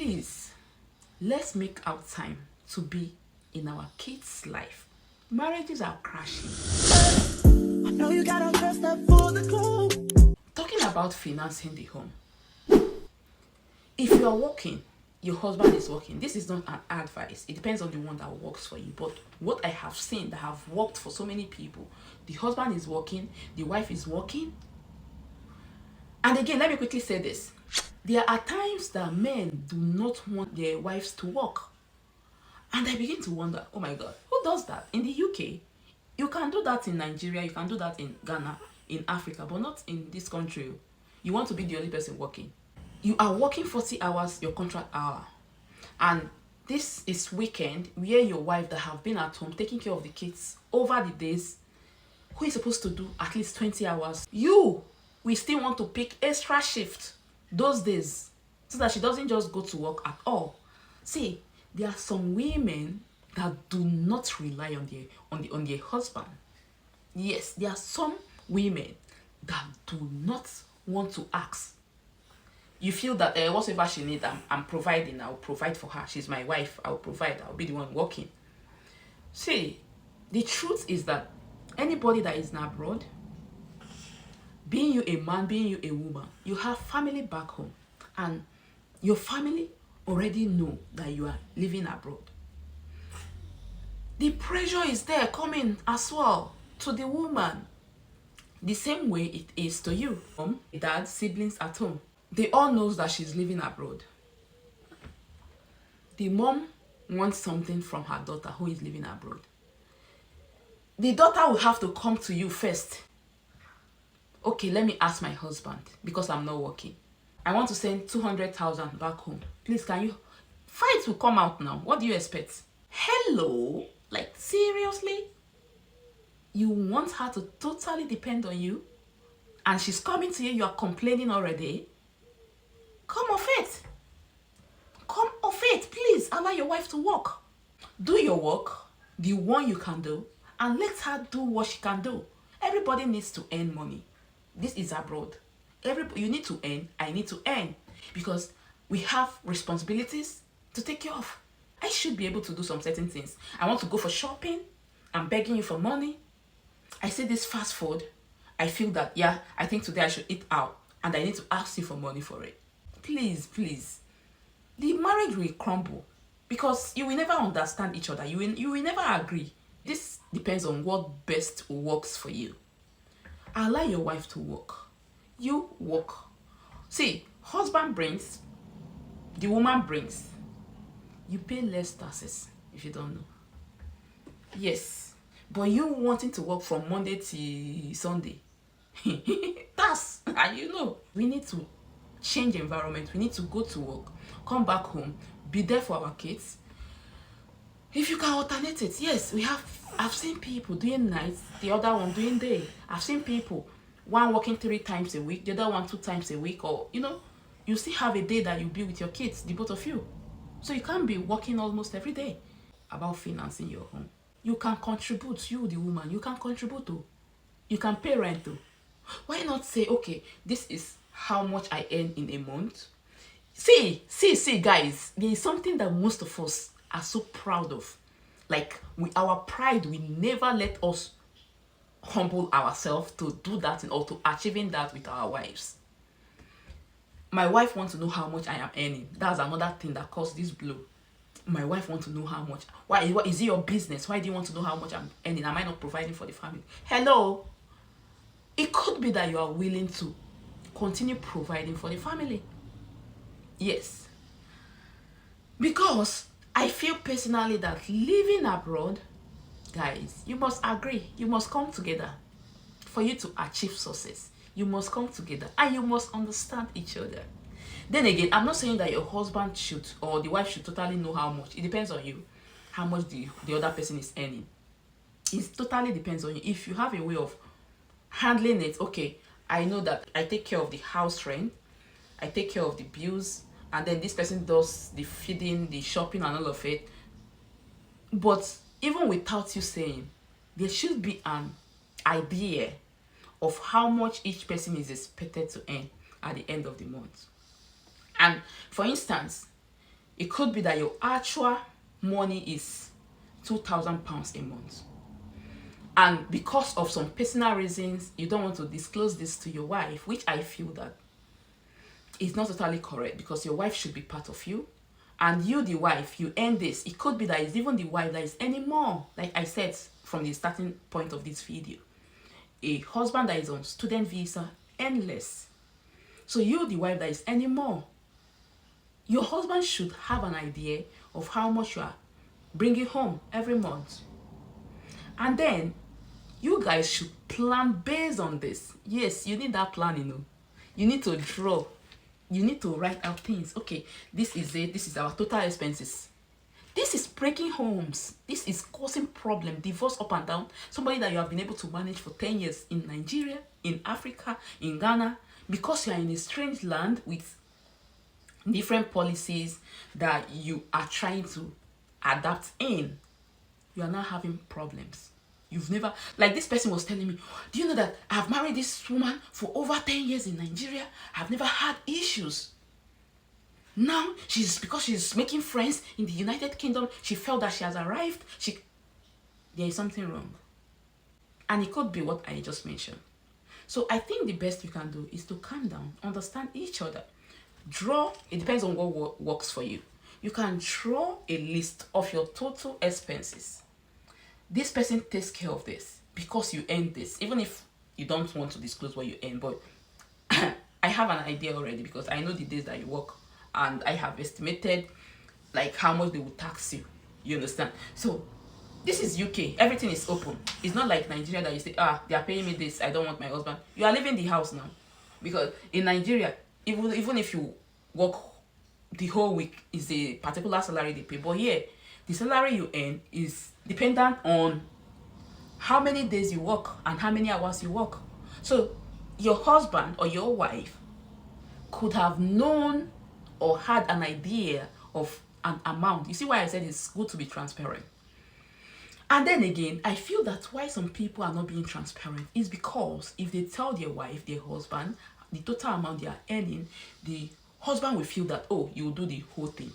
Please, let's make out time to be in our kids' life. Marriages are crashing. I know you got dressed up for the club. Talking about financing the home. If you are working, your husband is working. This is not an advice. It depends on the one that works for you. But what I have seen that have worked for so many people, the husband is working, the wife is working. And again, let me quickly say this. There are times that men do not want their wives to work. And I begin to wonder, oh my God, who does that? In the UK, you can do that in Nigeria, you can do that in Ghana, in Africa, but not in this country. You want to be the only person working. You are working 40 hours, your contract hour. And this is weekend where your wife that have been at home taking care of the kids over the days, who is supposed to do at least 20 hours. We still want to pick extra shift those days so that she doesn't just go to work at all. See, there are some women that do not rely on their husband. Yes, there are some women that do not want to ask. You feel that whatever she needs, I'm providing. I'll provide for her. She's my wife. I'll provide. I'll be the one working. See, the truth is that anybody that is abroad, being you a man, being you a woman, you have family back home. And your family already know that you are living abroad. The pressure is there coming as well to the woman. The same way it is to you. Dad, siblings at home. They all knows that she's living abroad. The mom wants something from her daughter who is living abroad. The daughter will have to come to you first. Okay, let me ask my husband because I'm not working. I want to send 200,000 back home. Please, can you? Fight will come out now. What do you expect? Hello? Like, seriously? You want her to totally depend on you? And she's coming to you, you are complaining already? Come off it. Come off it. Please allow your wife to work. Do your work, the one you can do, and let her do what she can do. Everybody needs to earn money. This is abroad. You need to earn, I need to earn. Because we have responsibilities to take care of. I should be able to do some certain things. I want to go for shopping. I'm begging you for money. I see this fast food. I feel that, yeah, I think today I should eat out. And I need to ask you for money for it. Please, please. The marriage will crumble. Because you will never understand each other. You will never agree. This depends on what best works for you. Allow your wife to work. You work. See, husband brings, the woman brings. You pay less taxes if you don't know. Yes, but you wanting to work from Monday to Sunday. That's, and you know, we need to change environment. We need to go to work, come back home, be there for our kids. If you can alternate it, yes, I've seen people doing nights, the other one doing day. I've seen people, one working 3 times a week, the other one 2 times a week, or, you know, you still have a day that you be with your kids, the both of you. So you can't be working almost every day. About financing your home. You can contribute, you the woman, you can contribute to. You can pay rent to. Why not say, okay, this is how much I earn in a month. See, guys, there is something that most of us are so proud of. Like, our pride will never let us humble ourselves to do that or to achieving that with our wives. My wife wants to know how much I am earning. That's another thing that caused this blow. My wife wants to know how much. Why? What is it your business? Why do you want to know how much I'm earning? Am I not providing for the family? Hello? It could be that you are willing to continue providing for the family. Yes. Because I feel personally that living abroad, guys, you must agree. You must come together for you to achieve success. You must come together and you must understand each other. Then again, I'm not saying that your husband should or the wife should totally know how much. It depends on you, how much the other person is earning. It totally depends on you. If you have a way of handling it, okay, I know that I take care of the house rent, I take care of the bills, and then this person does the feeding, the shopping and all of it. But even without you saying, there should be an idea of how much each person is expected to earn at the end of the month. And for instance, It could be that your actual money is £2,000 a month. And because of some personal reasons, you don't want to disclose this to your wife, which I feel that is not totally correct, because your wife should be part of you. And you, the wife, you earn this. It could be that it's even the wife that is earning more. Like I said from the starting point of this video, a husband that is on student visa earns less. So you, the wife that is earning more, your husband should have an idea of how much you are bringing home every month. And then you guys should plan based on this. Yes, you need that plan, you know. You need to draw. You need to write out things. Okay, this is it. This is our total expenses. This is breaking homes. This is causing problem, divorce up and down. Somebody that you have been able to manage for 10 years in Nigeria, in Africa, in Ghana, because you are in a strange land with different policies that you are trying to adapt in, you are now having problems. You've never, like this person was telling me, do you know that I've married this woman for over 10 years in Nigeria? I've never had issues. Now, because she's making friends in the United Kingdom, she felt that she has arrived. There is something wrong. And it could be what I just mentioned. So I think the best you can do is to calm down, understand each other. Draw, it depends on what works for you. You can draw a list of your total expenses. This person takes care of this because you earn this, even if you don't want to disclose what you earn. But I have an idea already, because I know the days that you work, and I have estimated like how much they will tax you. You understand? So this is UK. Everything is open. It's not like Nigeria that you say, they are paying me this, I don't want my husband. You are leaving the house now, because in Nigeria, even if you work the whole week, is a particular salary they pay. But here, the salary you earn is dependent on how many days you work and how many hours you work. So your husband or your wife could have known or had an idea of an amount. You see why I said it's good to be transparent. And then again, I feel that why some people are not being transparent is because if they tell their wife, their husband, the total amount they are earning, the husband will feel that, oh, you will do the whole thing.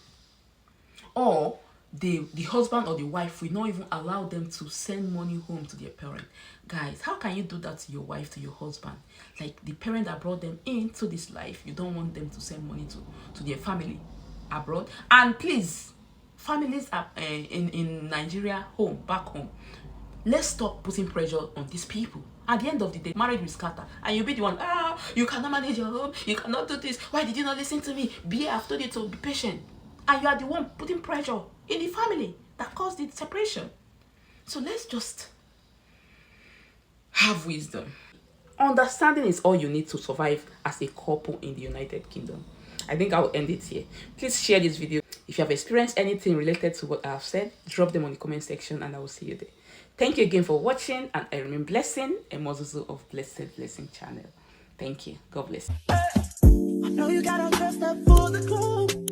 Or the husband or the wife will not even allow them to send money home to their parent. Guys, how can you do that to your wife, to your husband? Like the parent that brought them into this life, you don't want them to send money to their family abroad. And please, families are in Nigeria, back home, let's stop putting pressure on these people. At the end of the day, marriage will scatter, and you'll be the one, you cannot manage your home, you cannot do this, why did you not listen to me? I've told you to be patient. And you are the one putting pressure in the family that caused the separation. So let's just have wisdom. Understanding is all you need to survive as a couple in the United Kingdom. I think I'll end it here. Please share this video. If you have experienced anything related to what I've said, drop them on the comment section and I will see you there. Thank you again for watching, and I remain blessing, a Mozuzu of Blessed Blessing channel. Thank you. God bless. I know you got all dressed up for the club.